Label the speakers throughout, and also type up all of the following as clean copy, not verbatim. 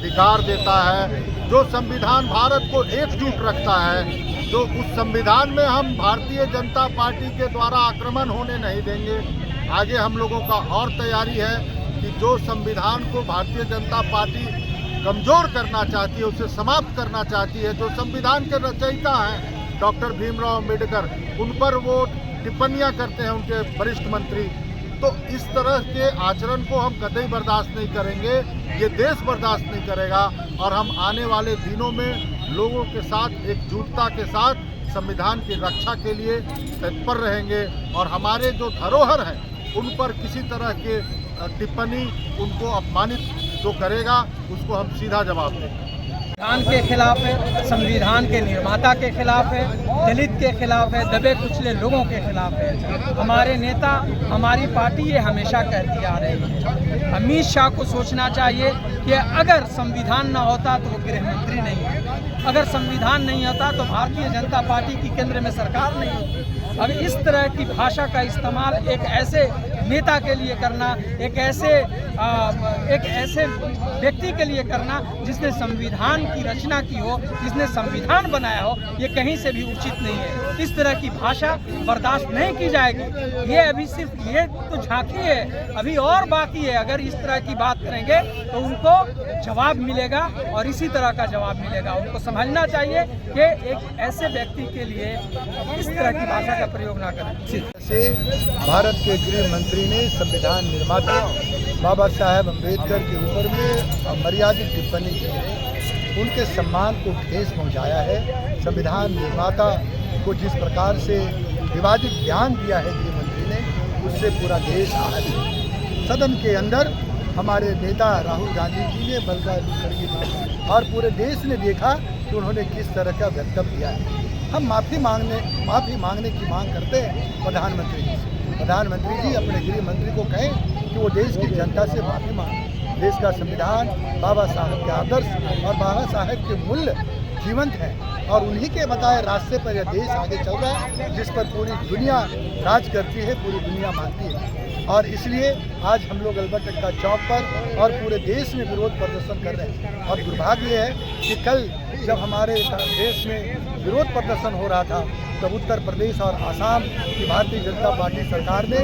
Speaker 1: अधिकार देता है, जो संविधान भारत को एकजुट रखता है, जो उस संविधान में हम भारतीय जनता पार्टी के द्वारा आक्रमण होने नहीं देंगे। आगे हम लोगों का और तैयारी है कि जो संविधान को भारतीय जनता पार्टी कमज़ोर करना चाहती है, उसे समाप्त करना चाहती है, जो संविधान के रचयिता हैं डॉक्टर भीमराव अम्बेडकर, उन पर वो टिप्पणियां करते हैं उनके वरिष्ठ मंत्री, तो इस तरह के आचरण को हम कतई बर्दाश्त नहीं करेंगे, ये देश बर्दाश्त नहीं करेगा। और हम आने वाले दिनों में लोगों के साथ एकजुटता के साथ संविधान की रक्षा के लिए तत्पर रहेंगे और हमारे जो धरोहर हैं उन पर किसी तरह के टिप्पणी, उनको अपमानित जो करेगा उसको हम सीधा जवाब देंगे।
Speaker 2: संविधान के खिलाफ है, संविधान के निर्माता के खिलाफ है, दलित के खिलाफ है, दबे कुचले लोगों के खिलाफ है। हमारे नेता, हमारी पार्टी ये हमेशा कहती आ रही है। अमित शाह को सोचना चाहिए कि अगर संविधान ना होता तो वो गृह मंत्री नहीं होता, अगर संविधान नहीं होता तो भारतीय जनता पार्टी की केंद्र में सरकार नहीं होती। अब इस तरह की भाषा का इस्तेमाल एक ऐसे नेता के लिए करना, एक ऐसे व्यक्ति के लिए करना जिसने संविधान की रचना की हो, जिसने संविधान बनाया हो, ये कहीं से भी उचित नहीं है। इस तरह की भाषा बर्दाश्त नहीं की जाएगी। ये अभी सिर्फ ये तो झांकी है, अभी और बाकी है। अगर इस तरह की बात करेंगे तो उनको जवाब मिलेगा और इसी तरह का जवाब मिलेगा। उनको समझना चाहिए कि एक ऐसे व्यक्ति के लिए इस तरह की भाषा का प्रयोग ना करें।
Speaker 3: से भारत के गृह मंत्री ने संविधान निर्माता बाबा साहेब अम्बेडकर के ऊपर में मर्यादित टिप्पणी की है, उनके सम्मान को ठेस पहुंचाया है। संविधान निर्माता को जिस प्रकार से विवादित बयान दिया है गृह मंत्री ने, उससे पूरा देश आहत है। सदन के अंदर हमारे नेता राहुल गांधी जी ने बल्कि और पूरे देश ने देखा कि उन्होंने किस तरह का वक्तव्य दिया है। हम माफ़ी मांगने की मांग करते हैं प्रधानमंत्री जी से। प्रधानमंत्री जी अपने गृह मंत्री को कहें कि वो देश की जनता से माफ़ी मांगे। देश का संविधान, बाबा साहब के आदर्श और बाबा साहब के मूल्य जीवंत हैं और उन्हीं के बताए रास्ते पर यह देश आगे चल रहा है, जिस पर पूरी दुनिया राज करती है, पूरी दुनिया मानती है। और इसलिए आज हम लोग अल्बर्ट एक्का चौक पर और पूरे देश में विरोध प्रदर्शन कर रहे हैं। और दुर्भाग्य है कि कल जब हमारे देश में विरोध प्रदर्शन हो रहा था तब उत्तर प्रदेश और आसाम की भारतीय जनता पार्टी सरकार ने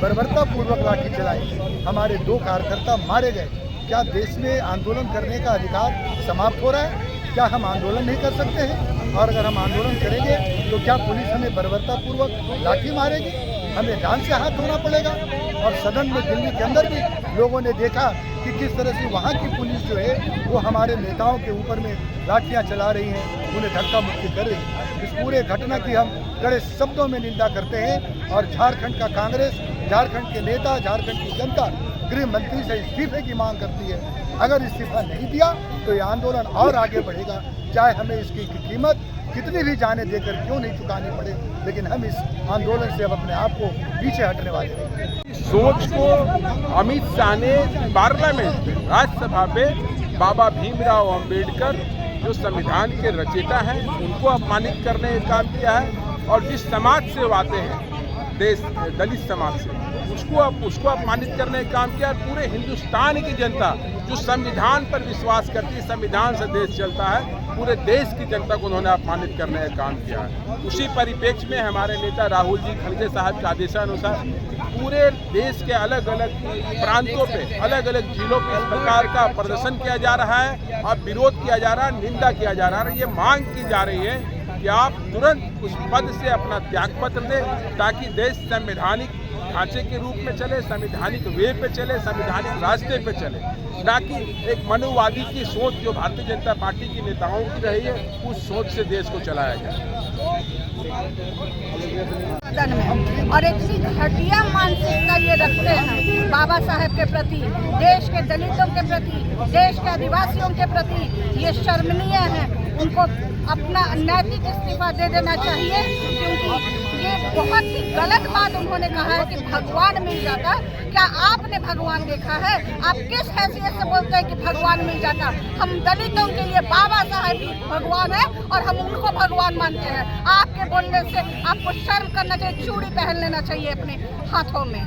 Speaker 3: बर्बरतापूर्वक लाठी चलाई, हमारे 2 कार्यकर्ता मारे गए। क्या देश में आंदोलन करने का अधिकार समाप्त हो रहा है? क्या हम आंदोलन नहीं कर सकते हैं? और अगर हम आंदोलन करेंगे तो क्या पुलिस हमें बर्बरतापूर्वक लाठी मारेगी? हमें जान से हाथ धोना पड़ेगा। और सदन में दिल्ली के अंदर भी लोगों ने देखा कि किस तरह से वहाँ की पुलिस जो है वो हमारे नेताओं के ऊपर में लाठियाँ चला रही हैं, उन्हें धक्का मुक्की कर रही है। इस पूरे घटना की हम कड़े शब्दों में निंदा करते हैं और झारखंड का कांग्रेस, झारखंड के नेता, झारखंड की जनता गृह मंत्री से इस्तीफे की मांग करती है। अगर इस्तीफा नहीं दिया तो ये आंदोलन और आगे बढ़ेगा, चाहे हमें इसकी कीमत कितनी भी जाने देकर क्यों नहीं चुकानी पड़े, लेकिन हम इस आंदोलन से अब अपने आप को पीछे हटने वाले नहीं।
Speaker 4: सोच को अमित शाह ने पार्लियामेंट में, राज्यसभा पे बाबा भीमराव अम्बेडकर जो संविधान के रचयिता हैं उनको अपमानित करने का काम किया है। और जिस समाज से वो आते हैं, देश दलित समाज से, उसको अपमानित करने का काम किया। पूरे हिंदुस्तान की जनता जो संविधान पर विश्वास करती है, संविधान से देश चलता है, पूरे देश की जनता को उन्होंने अपमानित करने का काम किया है। उसी परिप्रेक्ष्य में हमारे नेता राहुल जी खड़गे साहब के आदेशानुसार पूरे देश के अलग अलग प्रांतों पे, अलग अलग जिलों पे इस प्रकार का प्रदर्शन किया जा रहा है और विरोध किया जा रहा है, निंदा किया जा रहा है। ये मांग की जा रही है कि आप तुरंत उस पद से अपना त्यागपत्र दें ताकि देश संवैधानिक ढांचे के रूप में चले, संवैधानिक वे पे चले, संवैधानिक रास्ते पे चले, ना कि एक मनुवादी की सोच जो भारतीय जनता पार्टी के नेताओं की रही है, उस सोच से देश को चलाया जाए।
Speaker 5: और एक घटिया मानसिकता ये रखते हैं बाबा साहेब के प्रति, देश के दलितों के प्रति, देश के आदिवासियों के प्रति, ये शर्मनीय है। उनको अपना नैतिक इस्तीफा दे देना चाहिए, क्योंकि ये बहुत ही गलत बात उन्होंने कहा है कि भगवान मिल जाता। क्या आपने भगवान देखा है? आप किस हैसियत से बोलते हैं कि भगवान मिल जाता? हम दलितों के लिए बाबा साहेब ही भगवान है और हम उनको भगवान मानते हैं। आपके बोलने से आपको शर्म करना चाहिए, चूड़ी पहन लेना चाहिए अपने हाथों में।